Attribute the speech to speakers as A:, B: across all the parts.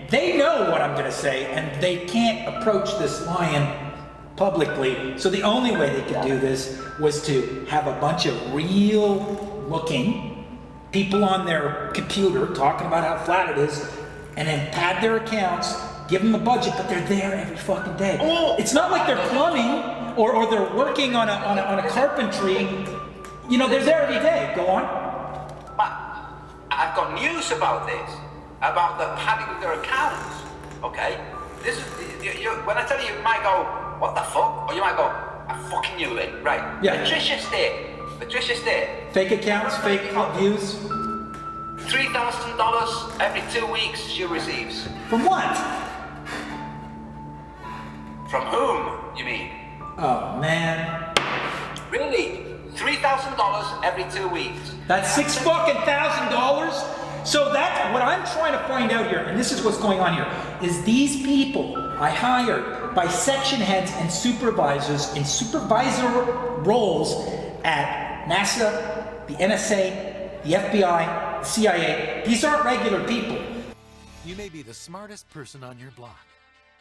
A: they know what I'm going to say, and they can't approach this lion publicly. So the only way they could do this was to have a bunch of real-looking people on their computer talking about how flat it is, and then pad their accounts, give them a budget, but they're there every fucking day.
B: Oh.
A: It's not like they're plumbing or they're working on a carpentry. You know, they're there every day. Go on.
B: But I've got news about this, about the padding of their accounts. Okay, this is when I tell you, you might go, "What the fuck?" or you might go, "I fucking knew it." Right?
A: Yeah.
B: Patricia State.
A: Fake accounts, fake views.
B: $3,000 every 2 weeks she receives.
A: From what?
B: From whom, you mean?
A: Oh man.
B: Really? $3,000 every 2 weeks.
A: That's $6,000. So that's what I'm trying to find out here, and this is what's going on here, is these people I hired by section heads and supervisors in supervisor roles at NASA, the NSA, the FBI, the CIA. These aren't regular people.
C: You may be the smartest person on your block.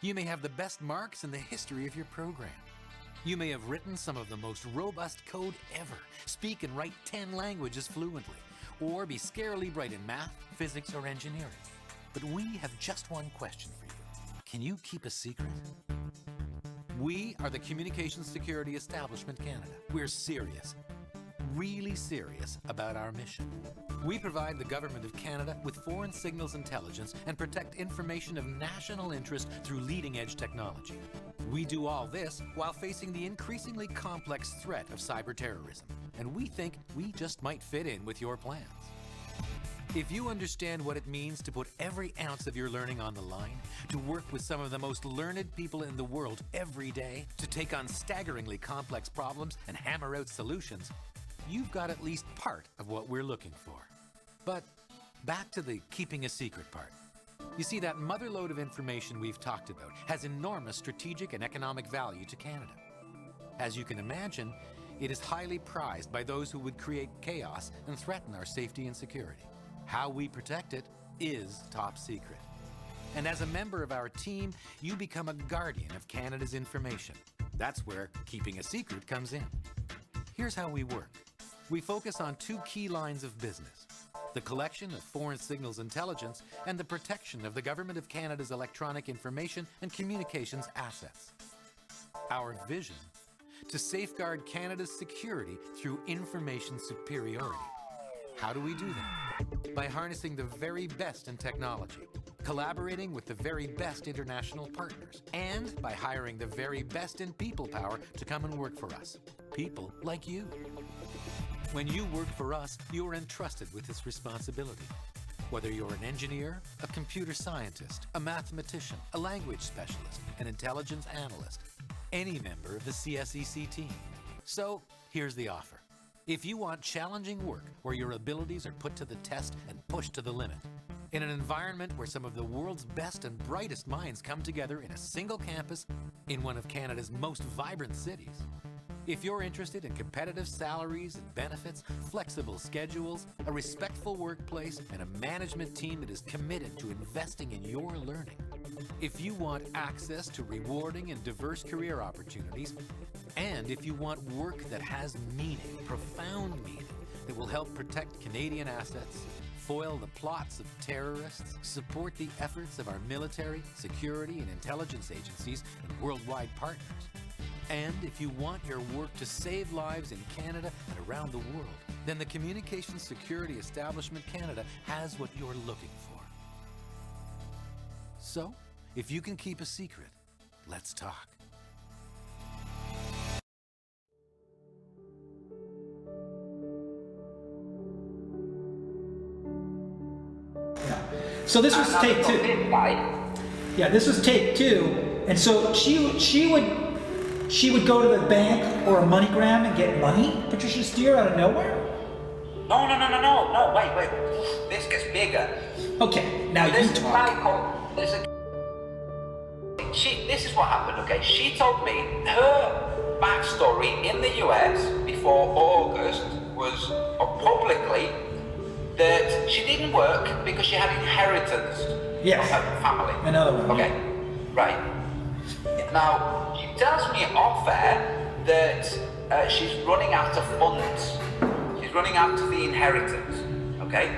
C: You may have the best marks in the history of your program. You may have written some of the most robust code ever, speak and write 10 languages fluently, or be scarily bright in math, physics, or engineering. But we have just one question for you. Can you keep a secret? We are the Communications Security Establishment Canada. We're serious, really serious about our mission. We provide the Government of Canada with foreign signals intelligence and protect information of national interest through leading-edge technology. We do all this while facing the increasingly complex threat of cyber terrorism, and we think we just might fit in with your plans. If you understand what it means to put every ounce of your learning on the line, to work with some of the most learned people in the world every day, to take on staggeringly complex problems and hammer out solutions, you've got at least part of what we're looking for. But back to the keeping a secret part. You see, that motherlode of information we've talked about has enormous strategic and economic value to Canada. As you can imagine, it is highly prized by those who would create chaos and threaten our safety and security. How we protect it is top secret. And as a member of our team, you become a guardian of Canada's information. That's where keeping a secret comes in. Here's how we work. We focus on two key lines of business: the collection of foreign signals intelligence and the protection of the Government of Canada's electronic information and communications assets. Our vision: to safeguard Canada's security through information superiority. How do we do that? By harnessing the very best in technology, collaborating with the very best international partners, and by hiring the very best in people power to come and work for us. People like you. When you work for us, you are entrusted with this responsibility. Whether you're an engineer, a computer scientist, a mathematician, a language specialist, an intelligence analyst, any member of the CSEC team. So, here's the offer. If you want challenging work where your abilities are put to the test and pushed to the limit, in an environment where some of the world's best and brightest minds come together in a single campus in one of Canada's most vibrant cities, if you're interested in competitive salaries and benefits, flexible schedules, a respectful workplace, and a management team that is committed to investing in your learning, if you want access to rewarding and diverse career opportunities, and if you want work that has meaning, profound meaning, that will help protect Canadian assets, foil the plots of terrorists, support the efforts of our military, security, and intelligence agencies and worldwide partners, and if you want your work to save lives in Canada and around the world, then the Communications Security Establishment Canada has what you're looking for. So, if you can keep a secret, let's talk.
A: So this was take two. Yeah, this was take two. And so she would go to the bank or a MoneyGram and get money, Patricia Steere, out of nowhere?
B: No, wait. This gets bigger.
A: Okay, now you talk.
B: This is what happened, okay? She told me her backstory in the US before August was publicly that she didn't work because she had inheritance.
A: Yes.
B: Family.
A: Another one.
B: Okay, right. Now, she tells me off air that she's running out of funds. She's running out of the inheritance, okay?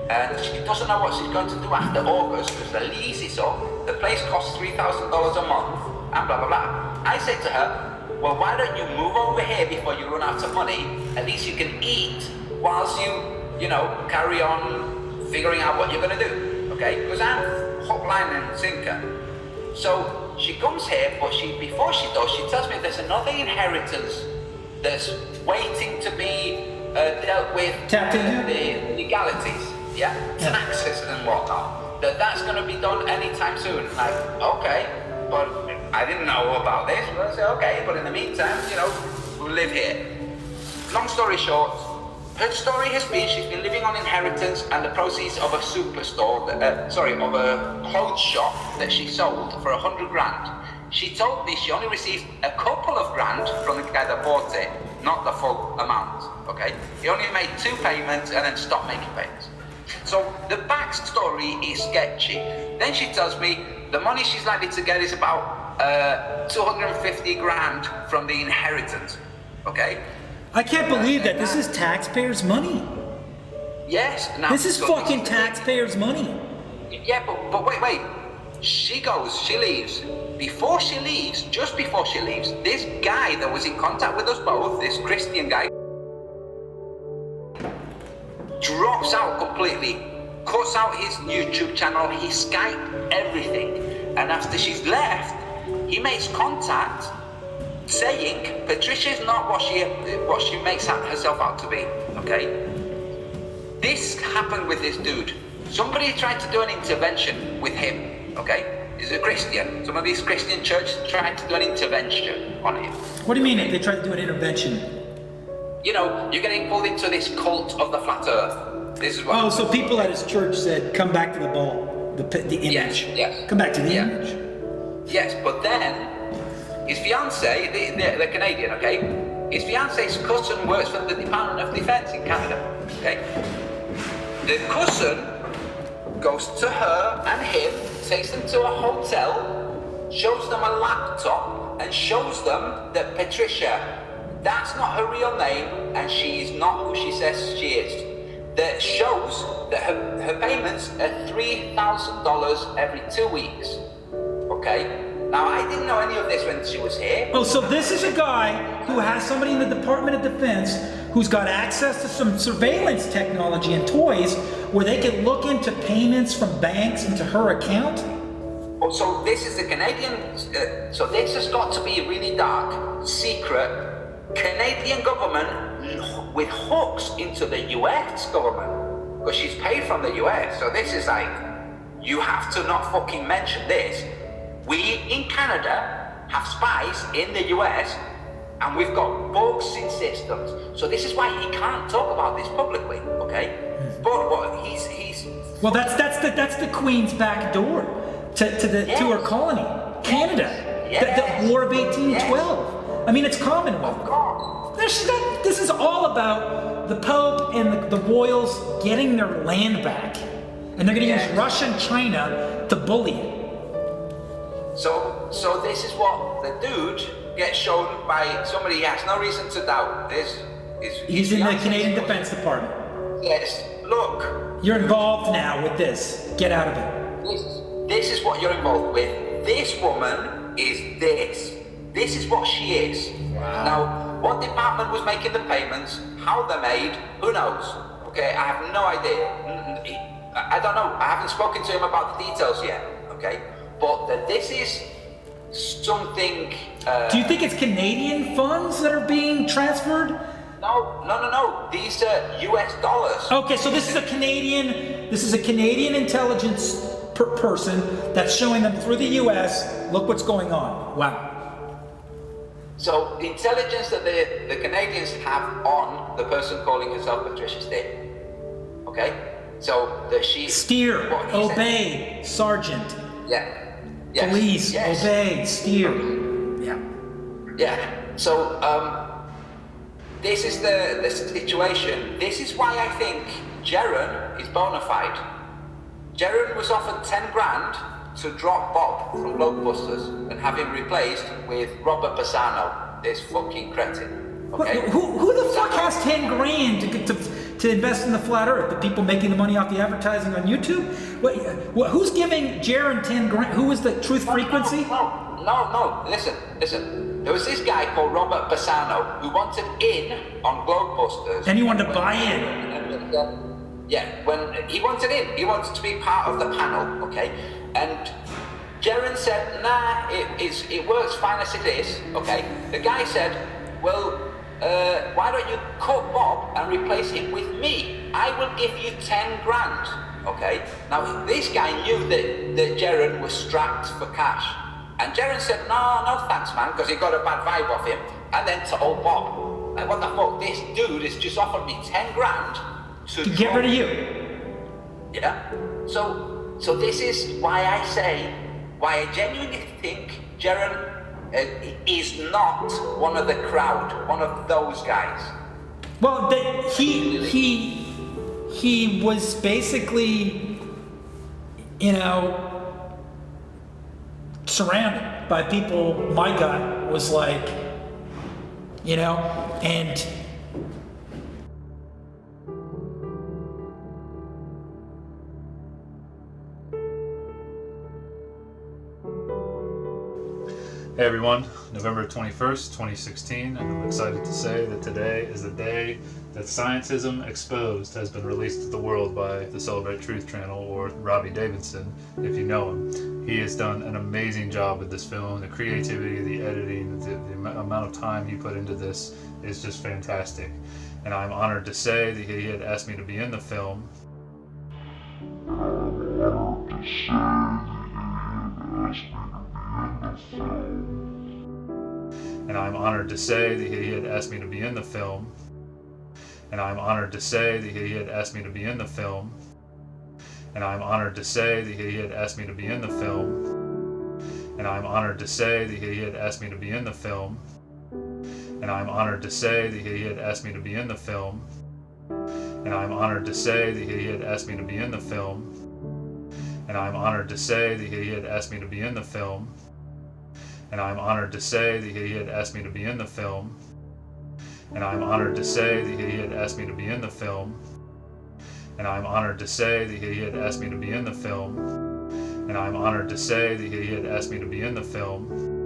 B: And she doesn't know what she's going to do after August because the lease is up, the place costs $3,000 a month, and blah, blah, blah. I said to her, well, why don't you move over here before you run out of money? At least you can eat whilst you know, carry on figuring out what you're going to do, okay? Because I'm hook, line, and sinker. So she comes here, but before she does, she tells me there's another inheritance that's waiting to be dealt with.
A: Tapped into?
B: The legalities, yeah? Taxes and whatnot. That's going to be done anytime soon. Like, okay, but I didn't know about this. Well, I say, okay, but in the meantime, you know, we'll live here. Long story short, her story has been she's been living on inheritance and the proceeds of a superstore, of a clothes shop that she sold for 100 grand. She told me she only received a couple of grand from the guy that bought it, not the full amount, okay? He only made 2 payments and then stopped making payments. So the backstory is sketchy. Then she tells me the money she's likely to get is about 250 grand from the inheritance, okay?
A: I can't believe that this is taxpayers' money.
B: Yes. Now,
A: This is fucking taxpayers' money.
B: Yeah, but wait. She leaves. Before she leaves, just before she leaves, this guy that was in contact with us both, this Christian guy, drops out completely, cuts out his YouTube channel, his Skype, everything. And after she's left, he makes contact saying Patricia's not what she makes herself out to be, okay? This happened with this dude. Somebody tried to do an intervention with him, okay? He's a Christian. Some of these Christian churches tried to do an intervention on him.
A: What do you mean they tried to do an intervention?
B: You know, you're getting pulled into this cult of the flat earth. This is what...
A: Oh, so people at his church said, come back to the ball, the image.
B: Yes.
A: Come back to the image.
B: Yes, but then his fiancée, the Canadian, okay? His fiancée's cousin works for the Department of Defense in Canada, okay? The cousin goes to her and him, takes them to a hotel, shows them a laptop, and shows them that Patricia, that's not her real name, and she is not who she says she is. That shows that her payments are $3,000 every 2 weeks, okay? Now, I didn't know any of this when she was here.
A: Oh, so this is a guy who has somebody in the Department of Defense who's got access to some surveillance technology and toys where they can look into payments from banks into her account?
B: Oh, so this is the Canadian, so this has got to be a really dark, secret Canadian government with hooks into the US government. Because she's paid from the US, so this is like, you have to not fucking mention this. We in Canada have spies in the US and we've got bugs in systems. So this is why he can't talk about this publicly, okay? But what he's
A: Well, that's the Queen's back door to her colony, Canada.
B: Yes.
A: The War of 1812. Yes. I mean, it's Commonwealth.
B: Of course.
A: This is all about the Pope and the royals getting their land back. And they're going to use Russia and China to bully it.
B: So this is what the dude gets shown by somebody he has no reason to doubt.
A: He's in the Canadian Defense Department.
B: Yes, look.
A: You're involved now with this. Get out of it.
B: This is what you're involved with. This woman is this. This is what she is. Wow. Now, what department was making the payments, how they're made, who knows? Okay, I have no idea. I don't know. I haven't spoken to him about the details yet. Okay, but this is something.
A: Do you think it's Canadian funds that are being transferred?
B: No. These are US dollars.
A: Okay, so this is a Canadian intelligence person that's showing them through the US, look what's going on. Wow.
B: So the intelligence that the Canadians have on the person calling herself Patricia Steer. Okay? So that she...
A: Steer, obey, sergeant.
B: Yeah. Yes.
A: Police,
B: yes.
A: Obey, steer. Yeah.
B: Yeah. So, this is the situation. This is why I think Jaren is bona fide. Jaron was offered 10 grand to drop Bob from Globebusters and have him replaced with Robert Bassano, this fucking cretin. Okay?
A: Who the fuck has 10 grand to invest in the flat earth? The people making the money off the advertising on YouTube? Who's giving Jaron 10 grand? Who was the Truth Frequency?
B: No, listen. There was this guy called Robert Bassano who wanted in on Globebusters.
A: And he wanted to buy in.
B: Yeah, when he wanted in, he wanted to be part of the panel, okay? And Jaron said, nah, it works fine as it is, okay? The guy said, well, why don't you cut Bob and replace him with me? I will give you 10 grand, okay? Now, this guy knew that Jaron was strapped for cash. And Jaron said, no thanks, man, because he got a bad vibe off him. And then told Bob, like, what the fuck, this dude has just offered me 10 grand to
A: get rid of you.
B: Yeah. So this is why I say, why I genuinely think Jaron is not one of the crowd, one of those guys.
A: Well, he was basically, you know, surrounded by people. My gut was like, you know, and
D: Hey everyone, November 21st, 2016, and I'm excited to say that today is the day that Scientism Exposed has been released to the world by the Celebrate Truth channel, or Robbie Davidson, if you know him. He has done an amazing job with this film. The creativity, the editing, the amount of time he put into this is just fantastic. And I'm honored to say that he had asked me to be in the film. And I'm honored to say that he had asked me to be in the film. And I'm honored to say that he had asked me to be in the film. And I'm honored to say that he had asked me to be in the film. And I'm honored to say that he had asked me to be in the film. And I'm honored to say that he had asked me to be in the film. And I'm honored to say that he had asked me to be in the film. And I'm honored to say that he had asked me to be in the film. And I'm honored to say that he had asked me to be in the film. And I'm honored to say that he had asked me to be in the film. And I'm honored to say that he had asked me to be in the film. And I'm honored to say that he had asked me to be in the film.